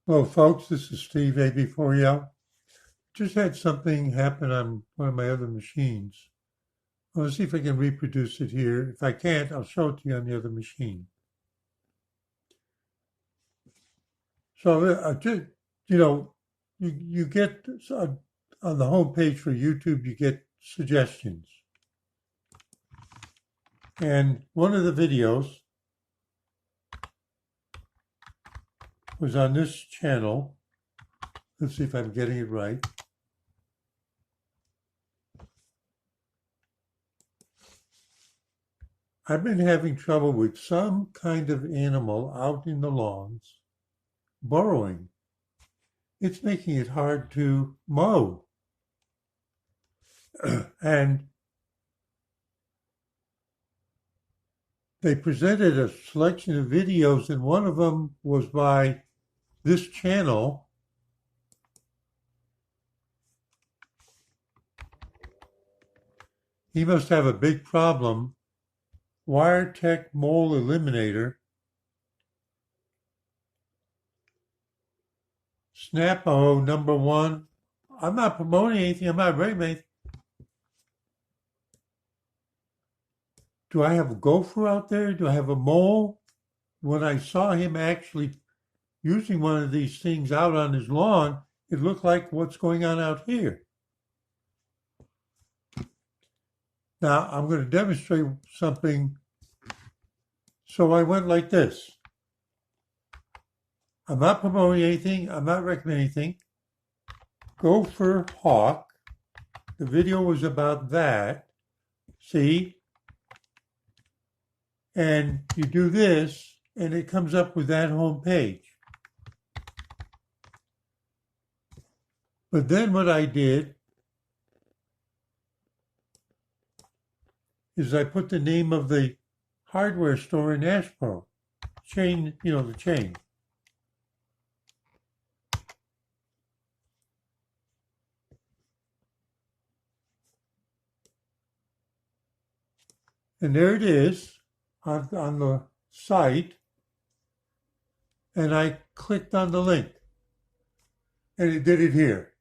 Hello, folks. This is Steve AB4EL. Just had something happen on one of my other machines. I want to see if I can reproduce it here. If I can't, I'll show it to you on the other machine. So, just, you know, you get on the home page for YouTube, you get suggestions. And one of the videos was on this channel. Let's see if I'm getting it right. I've been having trouble with some kind of animal out in the lawns burrowing. It's making it hard to mow. And they presented a selection of videos, and one of them was by this channel. He must have a big problem. Wiretech Mole Eliminator. Snap-O #1. I'm not promoting anything. I'm not recommending anything. Do I have a gopher out there? Do I have a mole? When I saw him actually using one of these things out on his lawn, it looked like what's going on out here. Now, I'm going to demonstrate something. So I went like this. I'm not promoting anything. I'm not recommending anything. Gopher hawk. The video was about that. See? And you do this, and it comes up with that home page. But then what I did is I put the name of the hardware store in Asheboro. Chain, the chain. And there it is on the site. And I clicked on the link. And it did it here.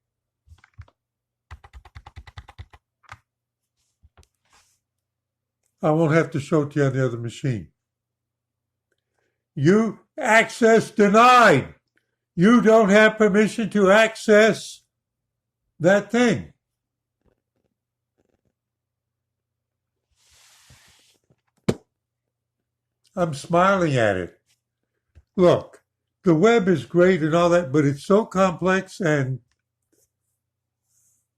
I won't have to show it to you on the other machine. You access denied. You don't have permission to access that thing. I'm smiling at it. Look, the web is great and all that, but it's so complex. And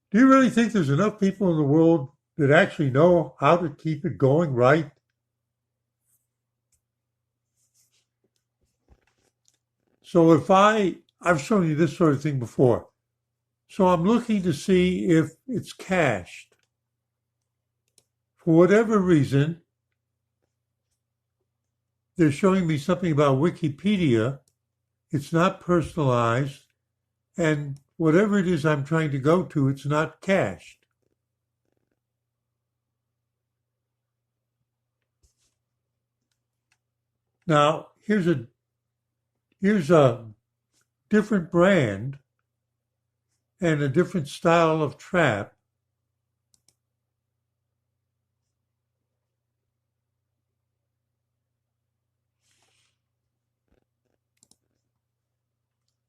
do you really think there's enough people in the world that actually know how to keep it going right? So if I've shown you this sort of thing before. So I'm looking to see if it's cached. For whatever reason, they're showing me something about Wikipedia. It's not personalized. And whatever it is I'm trying to go to, it's not cached. Now, here's a different brand and a different style of trap.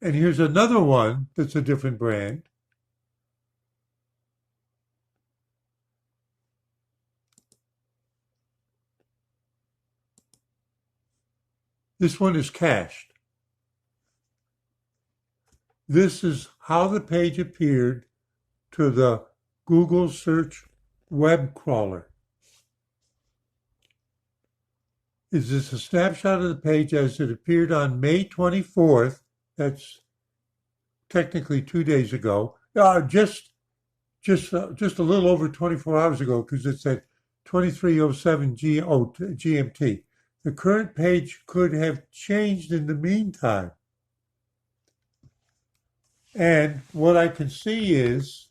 And here's another one that's a different brand. This one is cached. This is how the page appeared to the Google search web crawler. Is this a snapshot of the page as it appeared on May 24th? That's technically 2 days ago. Just a little over 24 hours ago, because it's at 23:07 GMT. The current page could have changed in the meantime. And what I can see is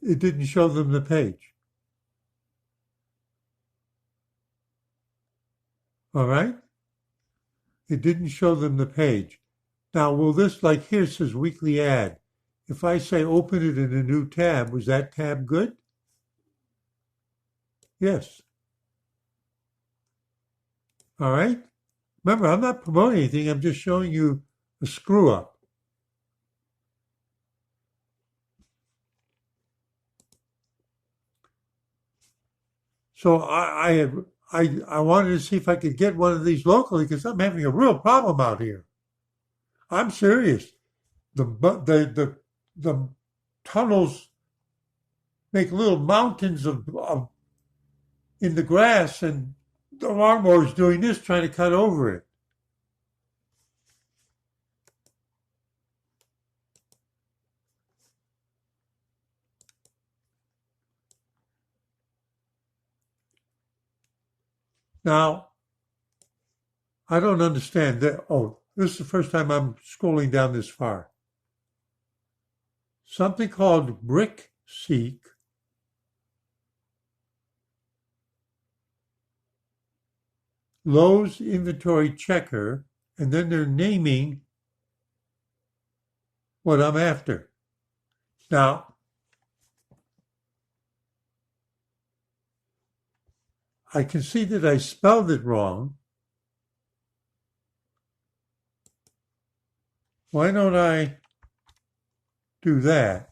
it didn't show them the page. All right? It didn't show them the page. Now, will this, like here it says weekly ad. If I say open it in a new tab, was that tab good? Yes. All right. Remember, I'm not promoting anything. I'm just showing you a screw up. So I wanted to see if I could get one of these locally because I'm having a real problem out here. I'm serious. The tunnels make little mountains of in the grass, and the lawnmower is doing this, trying to cut over it. Now, I don't understand that. Oh, this is the first time I'm scrolling down this far. Something called Brick Seek Lowe's inventory checker, and then they're naming what I'm after. Now, I can see that I spelled it wrong. Why don't I do that?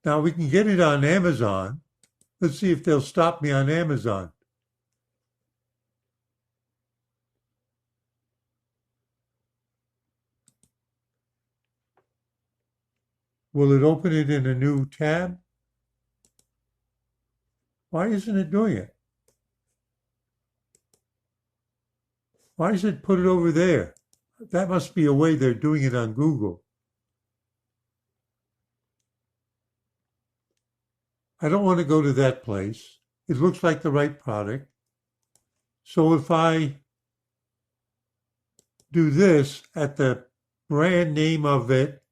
Now we can get it on Amazon. Let's see if they'll stop me on Amazon. Will it open it in a new tab? Why isn't it doing it? Why does it put it over there? That must be a way they're doing it on Google. I don't want to go to that place. It looks like the right product. So if I do this at the brand name of it,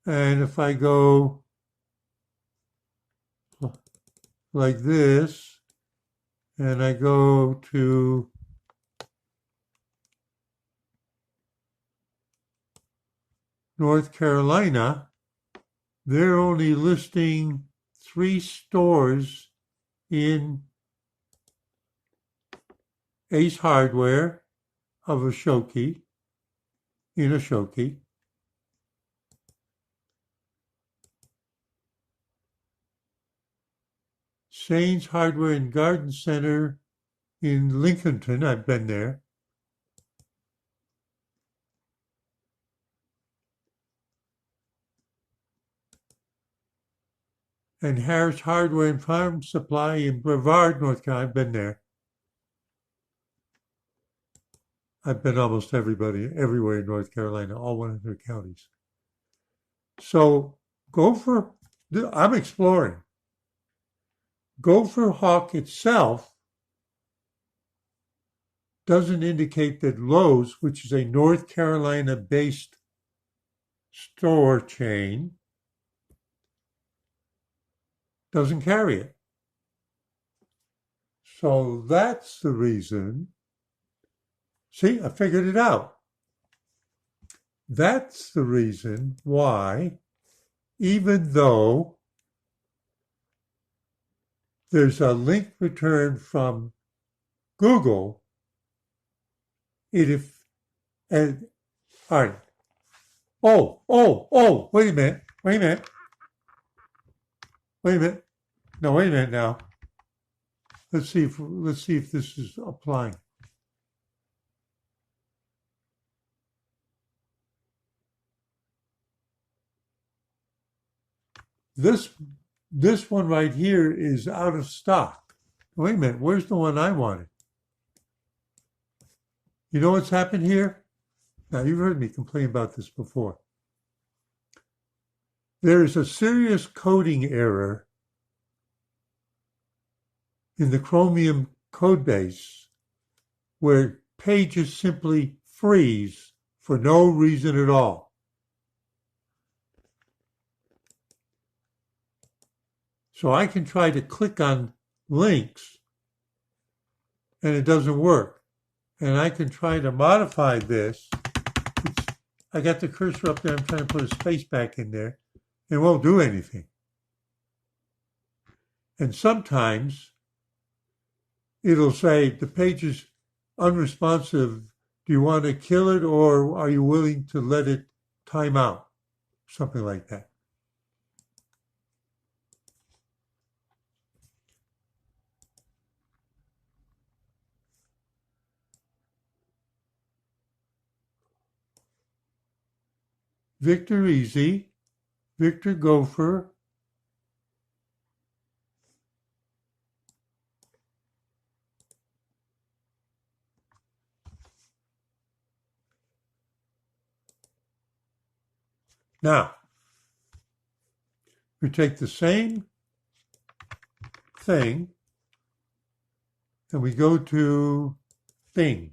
and if I go like this, and I go to North Carolina, they're only listing 3 stores in Ace Hardware of Ashoki, in Ashoki. Sain's Hardware and Garden Center in Lincolnton, I've been there. And Harris Hardware and Farm Supply in Brevard, North Carolina, I've been there. I've been almost everywhere in North Carolina, all 100 counties. So Gopher, I'm exploring. Gopher Hawk itself doesn't indicate that Lowe's, which is a North Carolina-based store chain, doesn't carry it. So that's the reason. See, I figured it out. That's the reason why, even though there's a link returned from Google, all right. Wait a minute. No, wait a minute now. Let's see if this is applying. This one right here is out of stock. Wait a minute, where's the one I wanted? You know what's happened here? Now, you've heard me complain about this before. There is a serious coding error in the Chromium codebase where pages simply freeze for no reason at all. So I can try to click on links and it doesn't work. And I can try to modify this. I got the cursor up there. I'm trying to put a space back in there. It won't do anything. And sometimes it'll say the page is unresponsive. Do you want to kill it or are you willing to let it time out? Something like that. Victor Easy, Victor Gopher, now, we take the same thing and we go to Bing.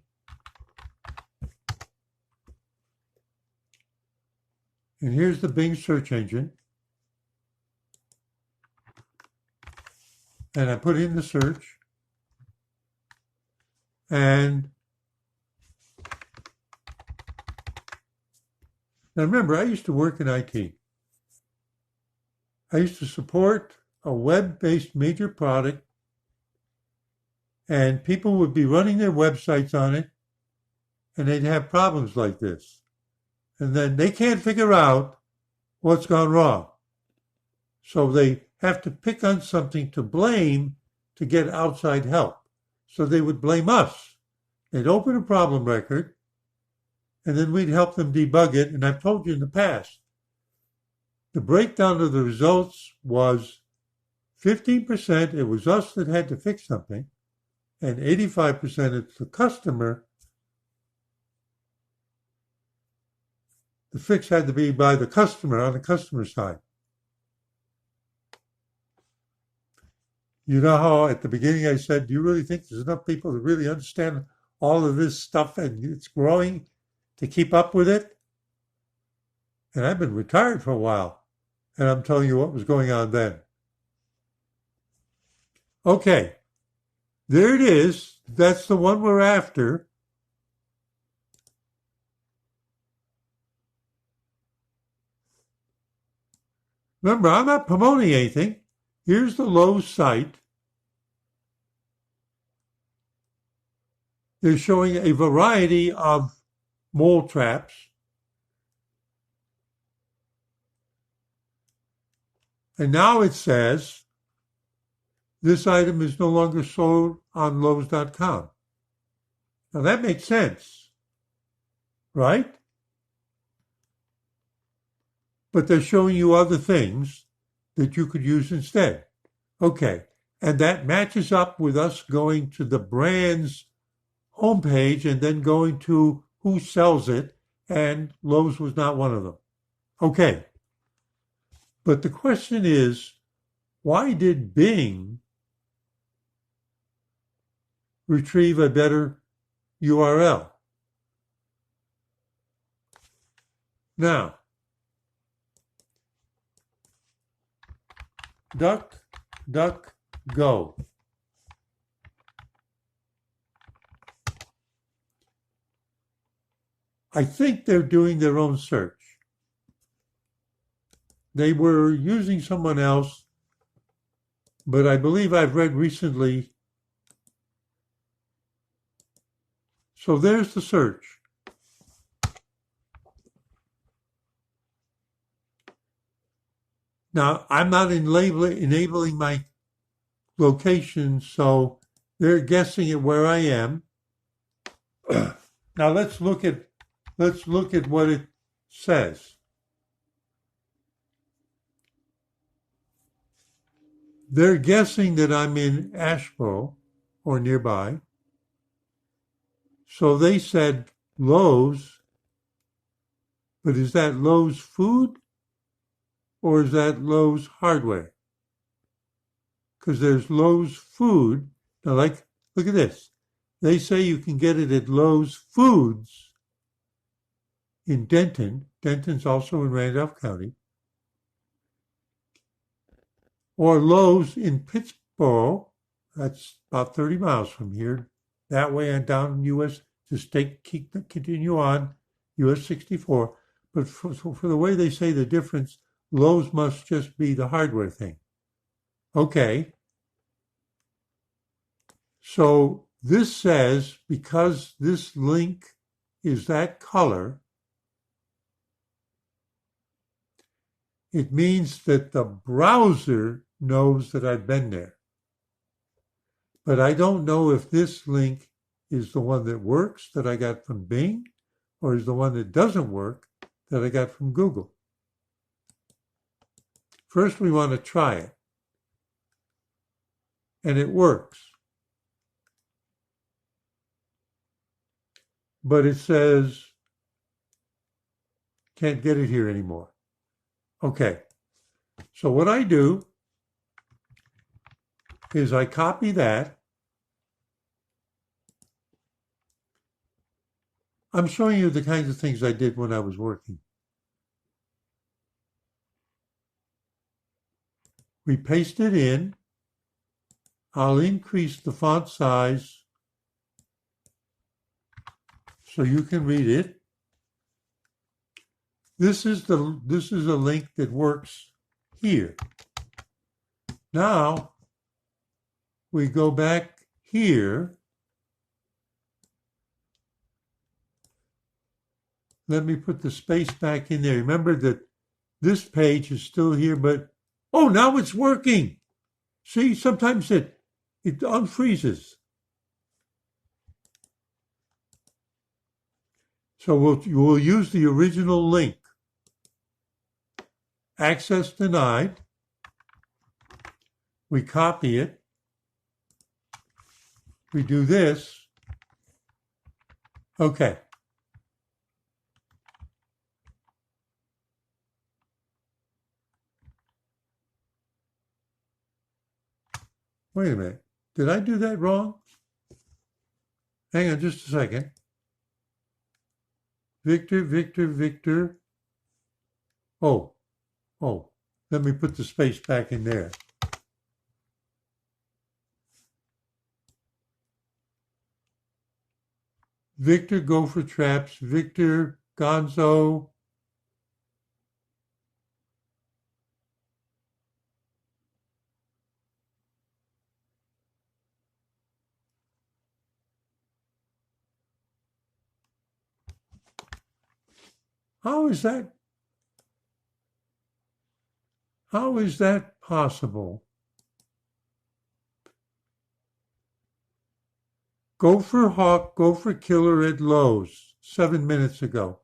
And here's the Bing search engine. And I put in the search. And now remember, I used to work in IT. I used to support a web-based major product, and people would be running their websites on it, and they'd have problems like this. And then they can't figure out what's gone wrong. So they have to pick on something to blame to get outside help. So they would blame us. They'd open a problem record, and then we'd help them debug it. And I've told you in the past, the breakdown of the results was 15% it was us that had to fix something, and 85% it's the customer. The fix had to be by the customer, on the customer side. You know how at the beginning I said, do you really think there's enough people that really understand all of this stuff and it's growing to keep up with it? And I've been retired for a while, and I'm telling you what was going on then. Okay, there it is. That's the one we're after. Remember, I'm not promoting anything. Here's the Lowe's site. They're showing a variety of mole traps. And now it says, this item is no longer sold on Lowe's.com. Now that makes sense, right? But they're showing you other things that you could use instead. Okay, and that matches up with us going to the brand's homepage and then going to who sells it, and Lowe's was not one of them. Okay, but the question is, why did Bing retrieve a better URL? Now, DuckDuckGo. I think they're doing their own search. They were using someone else, but I believe I've read recently. So there's the search. Now, I'm not enabling my location, so they're guessing at where I am. Now let's look at what it says. They're guessing that I'm in Asheville or nearby. So they said Lowe's, but is that Lowe's food or is that Lowe's hardware? Because there's Lowe's food. Now, look at this. They say you can get it at Lowe's Foods in Denton. Denton's also in Randolph County. or Lowe's in Pittsburgh. That's about 30 miles from here. That way and down US, just continue on US 64. But for the way they say the difference, Lowe's must just be the hardware thing. Okay. So this says, because this link is that color, it means that the browser knows that I've been there. But I don't know if this link is the one that works that I got from Bing or is the one that doesn't work that I got from Google. First, we want to try it. And it works. But it says, can't get it here anymore. Okay. So what I do is I copy that. I'm showing you the kinds of things I did when I was working. We paste it in. I'll increase the font size so you can read it. This is a link that works here. Now we go back here. Let me put the space back in there. Remember that this page is still here, but oh, now it's working. See, sometimes it unfreezes. So we'll use the original link. Access denied. We copy it. We do this. Okay. Wait a minute. Did I do that wrong? Hang on just a second. Victor, Victor, Victor. Oh, let me put the space back in there. Victor, Gopher Traps, Victor, Gonzo. How is that possible? Gopher Hawk, Gopher Killer at Lowe's, 7 minutes ago.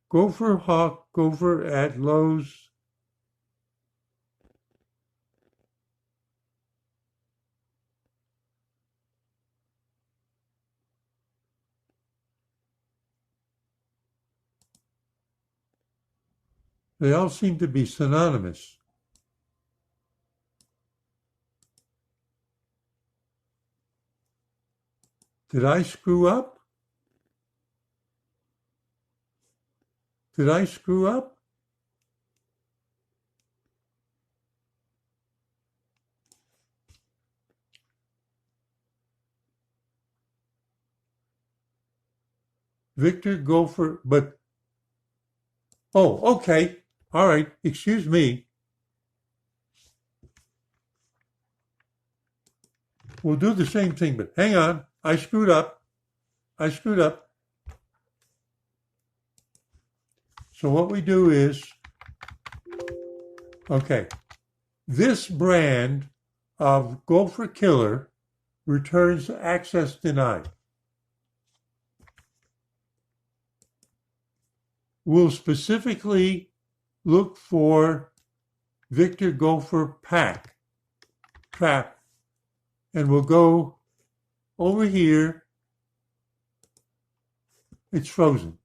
Gopher Hawk, Gopher at Lowe's. They all seem to be synonymous. Did I screw up? Did I screw up? Victor, Gopher, but, oh, okay. All right, excuse me. We'll do the same thing, but hang on. I screwed up. So what we do is, okay, this brand of Gopher Killer returns access denied. We'll specifically look for Victor Gopher Trap, and we'll go over here. It's frozen.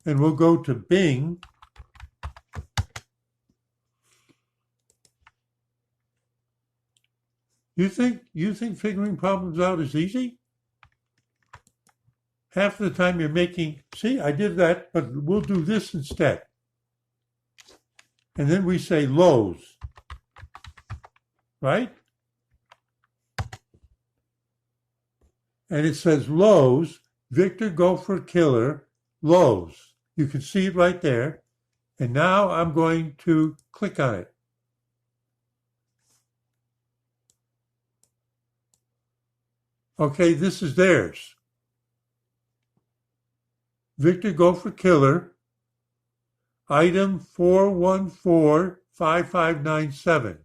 And we'll go to Bing You think figuring problems out is easy? Half the time you're making, see, I did that, but we'll do this instead. And then we say lows, right? And it says lows, Victor, Gopher, Killer, lows. You can see it right there. And now I'm going to click on it. Okay, this is theirs. Victor, Gopher, Killer, item 4145597.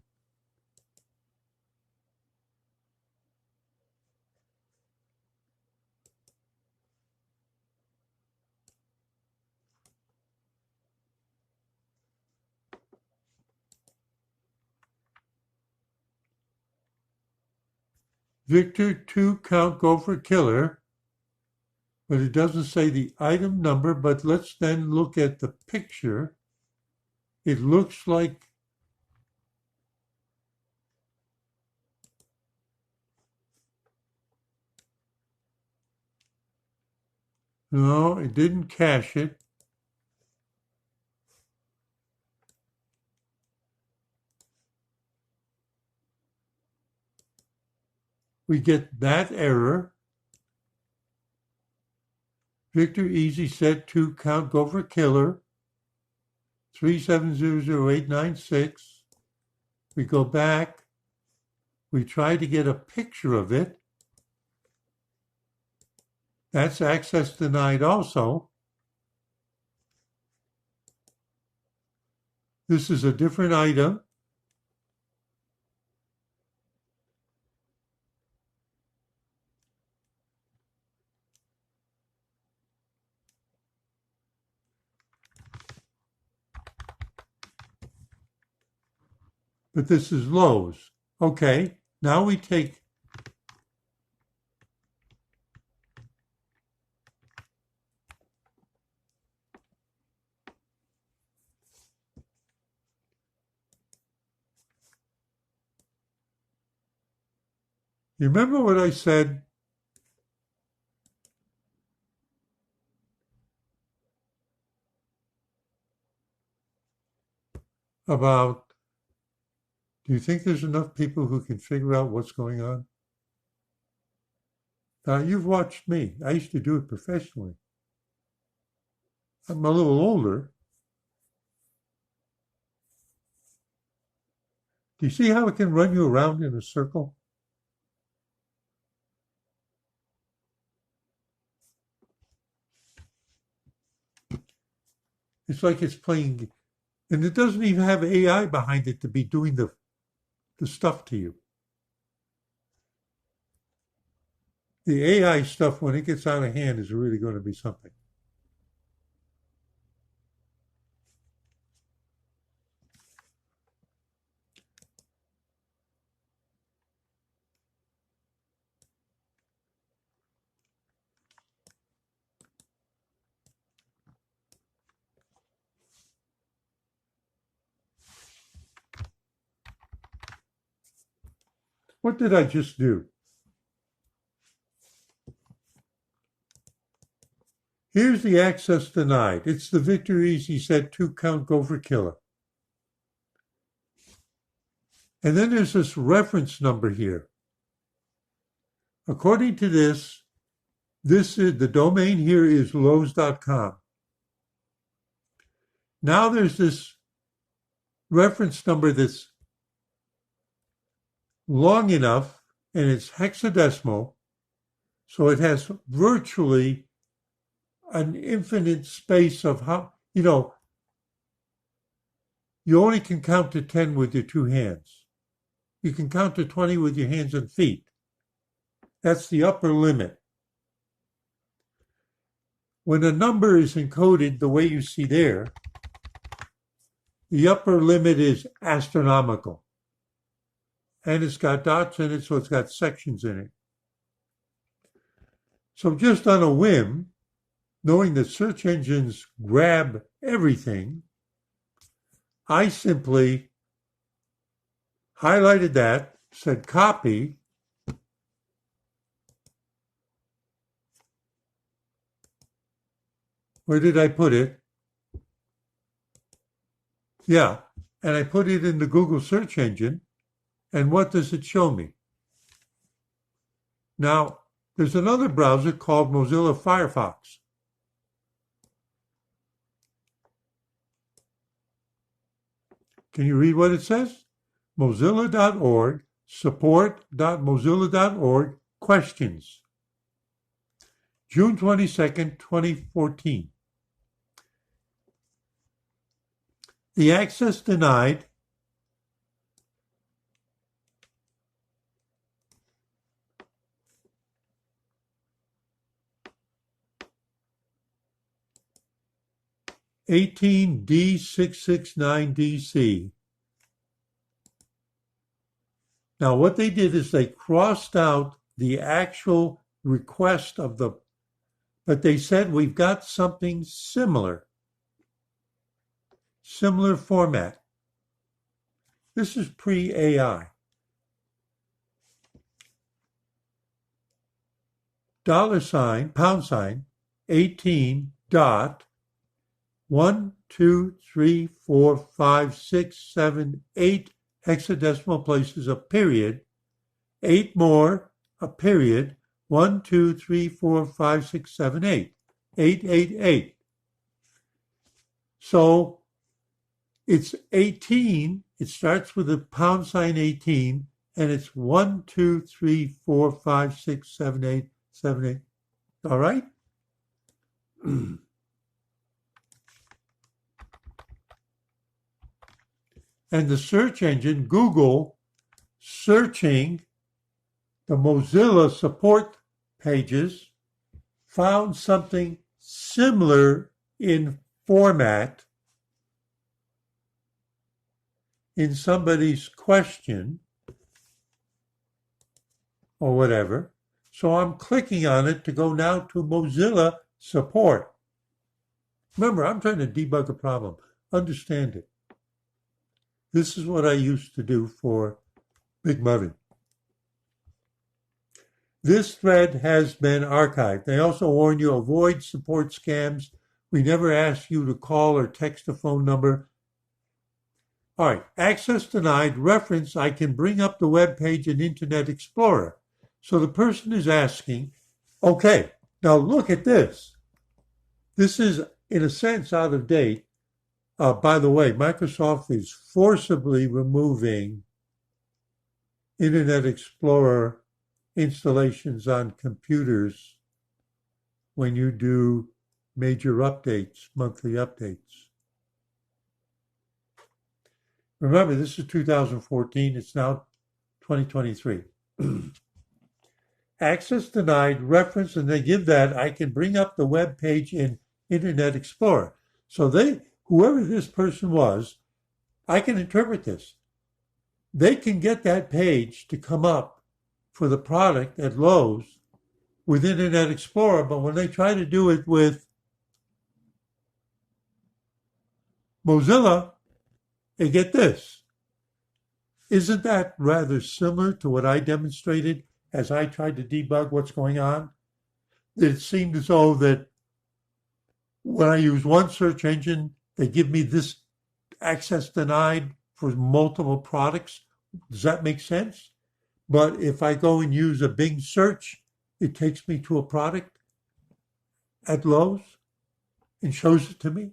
Victor 2 count Gopher Killer, but it doesn't say the item number, but let's then look at the picture. It looks like no, it didn't cache it. We get that error. Victor Easy Set 2 count Gopher Killer 3700896. We go back. We try to get a picture of it. That's access denied also. This is a different item. But this is lows. Okay, now we take you remember what I said about, do you think there's enough people who can figure out what's going on? Now, you've watched me. I used to do it professionally. I'm a little older. Do you see how it can run you around in a circle? It's like it's playing, and it doesn't even have AI behind it to be doing the stuff to you. The AI stuff, when it gets out of hand, is really going to be something. What did I just do? Here's the access denied. It's the Victor Easy Set 2 count Gopher Killer. And then there's this reference number here. According to this is the domain here is lowe's.com. Now there's this reference number that's long enough, and it's hexadecimal, so it has virtually an infinite space of how, you only can count to 10 with your two hands. You can count to 20 with your hands and feet. That's the upper limit. When a number is encoded the way you see there, the upper limit is astronomical. And it's got dots in it, so it's got sections in it. So just on a whim, knowing that search engines grab everything, I simply highlighted that, said copy. Where did I put it? Yeah, and I put it in the Google search engine, and what does it show me? Now, there's another browser called Mozilla Firefox. Can you read what it says? Mozilla.org, support.mozilla.org, questions. June 22nd, 2014. The access denied. D669DC. Now, what they did is they crossed out the actual request of the, but they said we've got something similar format. This is pre-AI. $, 18 dot 1, 2, 3, 4, 5, 6, 7, 8 hexadecimal places, a period, 8 more, a period, 1, 2, 3, 4, 5, 6, 7, 8, 8. So it's 18, it starts with a $, 18, and it's 1, 2, 3, 4, 5, 6, 7, 8, 7, 8. All right? And the search engine, Google, searching the Mozilla support pages, found something similar in format in somebody's question or whatever. So I'm clicking on it to go now to Mozilla support. Remember, I'm trying to debug a problem. Understand it. This is what I used to do for Big Muffin. This thread has been archived. They also warn you, avoid support scams. We never ask you to call or text a phone number. All right, access denied, reference, I can bring up the web page in Internet Explorer. So the person is asking, okay, now look at this. This is, in a sense, out of date. By the way, Microsoft is forcibly removing Internet Explorer installations on computers when you do major updates, monthly updates. Remember, this is 2014. It's now 2023. Access denied, reference, and they give that, I can bring up the web page in Internet Explorer. So whoever this person was, I can interpret this. They can get that page to come up for the product at Lowe's with Internet Explorer, but when they try to do it with Mozilla, they get this. Isn't that rather similar to what I demonstrated as I tried to debug what's going on? It seemed as though that when I use one search engine, they give me this access denied for multiple products. Does that make sense? But if I go and use a Bing search, it takes me to a product at Lowe's and shows it to me.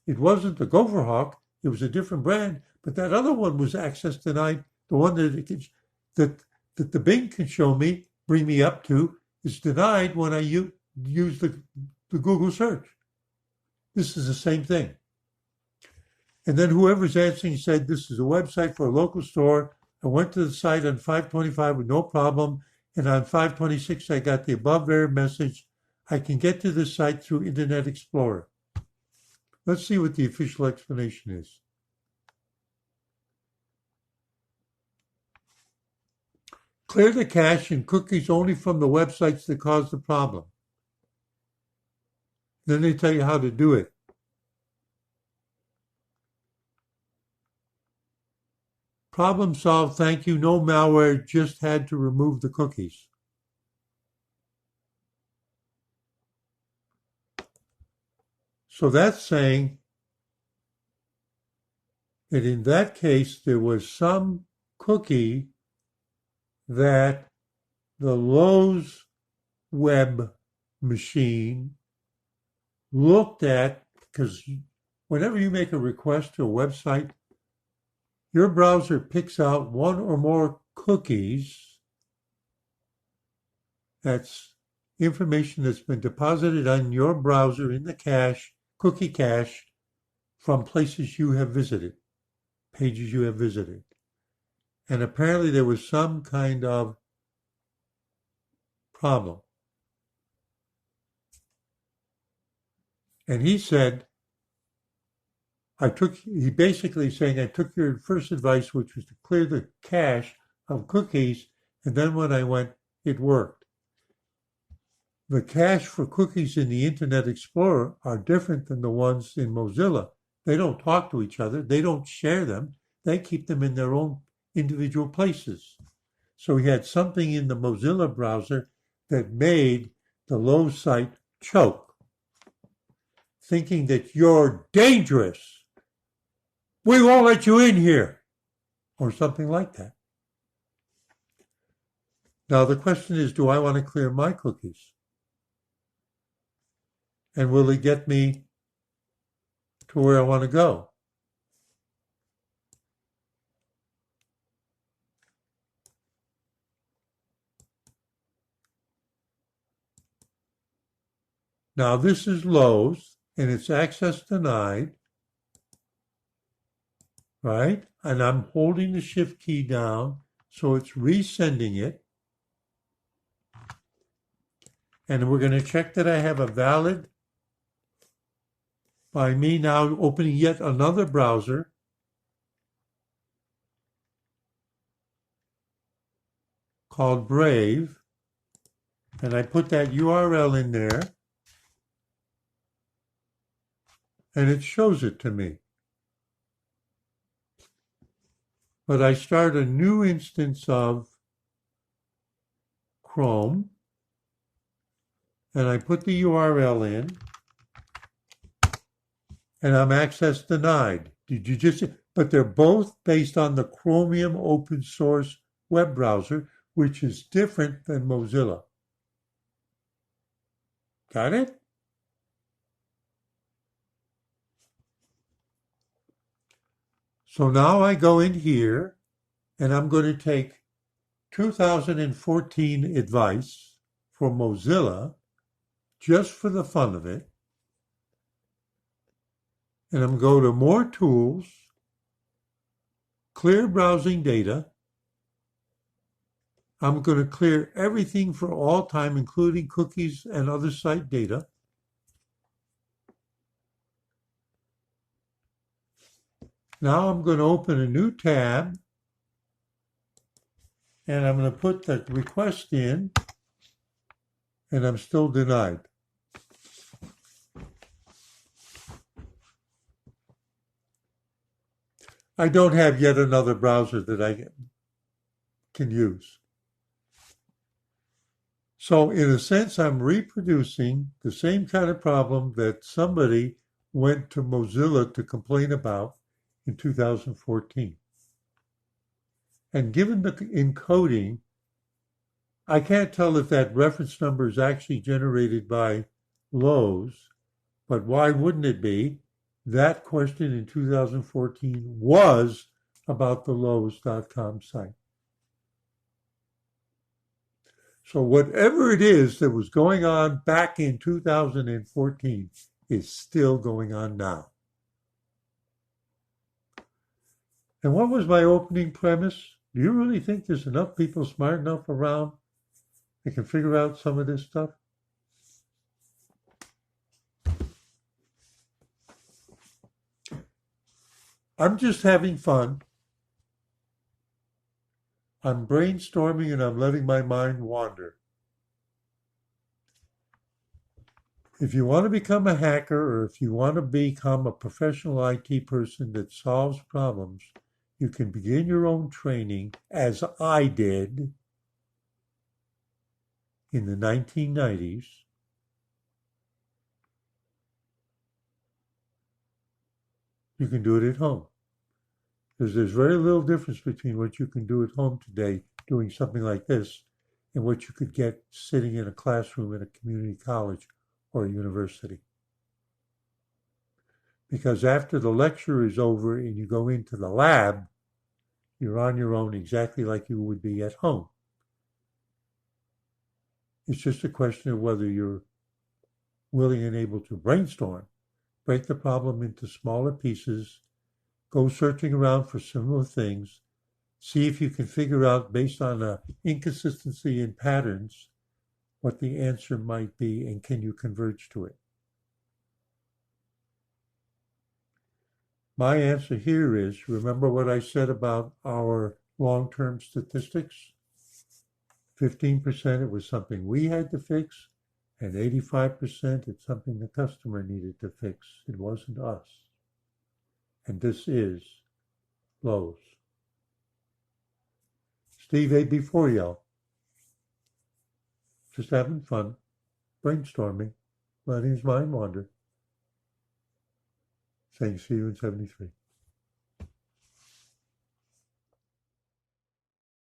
It wasn't the Gopher Hawk, it was a different brand, but that other one was access denied. The one that the Bing can show me, bring me up to, is denied when I use the Google search. This is the same thing. And then whoever's answering said, this is a website for a local store. I went to the site on 525 with no problem. And on 526, I got the above error message. I can get to the site through Internet Explorer. Let's see what the official explanation is. Clear the cache and cookies only from the websites that caused the problem. Then they tell you how to do it. Problem solved, thank you, no malware, just had to remove the cookies. So that's saying that in that case, there was some cookie that the Lowe's web machine looked at, because whenever you make a request to a website, your browser picks out one or more cookies. That's information that's been deposited on your browser in the cache, cookie cache, from places you have visited, pages you have visited. And apparently there was some kind of problem. And he said, he basically saying, I took your first advice, which was to clear the cache of cookies, and then when I went, it worked. The cache for cookies in the Internet Explorer are different than the ones in Mozilla. They don't talk to each other. They don't share them. They keep them in their own individual places. So he had something in the Mozilla browser that made the Lowe's site choke, thinking that you're dangerous. We won't let you in here, or something like that. Now the question is, do I want to clear my cookies? And will it get me to where I want to go? Now this is Lowe's, and it's access denied, right? And I'm holding the shift key down, so it's resending it. And we're going to check that I have a valid, by me now opening yet another browser. Called Brave. And I put that URL in there. And it shows it to me. But I start a new instance of Chrome. And I put the URL in. And I'm access denied. Did you just? But they're both based on the Chromium open source web browser, which is different than Mozilla. Got it? So now I go in here, and I'm going to take 2014 advice for Mozilla, just for the fun of it. And I'm going to go to More Tools, Clear Browsing Data. I'm going to clear everything for all time, including cookies and other site data. Now I'm going to open a new tab, and I'm going to put the request in, and I'm still denied. I don't have yet another browser that I can use. So in a sense, I'm reproducing the same kind of problem that somebody went to Mozilla to complain about in 2014. And given the encoding, I can't tell if that reference number is actually generated by Lowe's, but why wouldn't it be? That question in 2014 was about the Lowe's.com site. So whatever it is that was going on back in 2014 is still going on now. And what was my opening premise? Do you really think there's enough people smart enough around that can figure out some of this stuff? I'm just having fun. I'm brainstorming and I'm letting my mind wander. If you want to become a hacker, or if you want to become a professional IT person that solves problems, You can begin your own training, as I did in the 1990s. You can do it at home. Because there's very little difference between what you can do at home today doing something like this and what you could get sitting in a classroom at a community college or a university. Because after the lecture is over and you go into the lab, you're on your own exactly like you would be at home. It's just a question of whether you're willing and able to brainstorm, break the problem into smaller pieces, go searching around for similar things, see if you can figure out, based on an inconsistency in patterns, what the answer might be, and can you converge to it. My answer here is, remember what I said about our long-term statistics? 15% it was something we had to fix, and 85% it's something the customer needed to fix. It wasn't us. And this is Lowe's. Steve AB4 y'all. Just having fun, brainstorming, letting his mind wander. Saying see you in 73.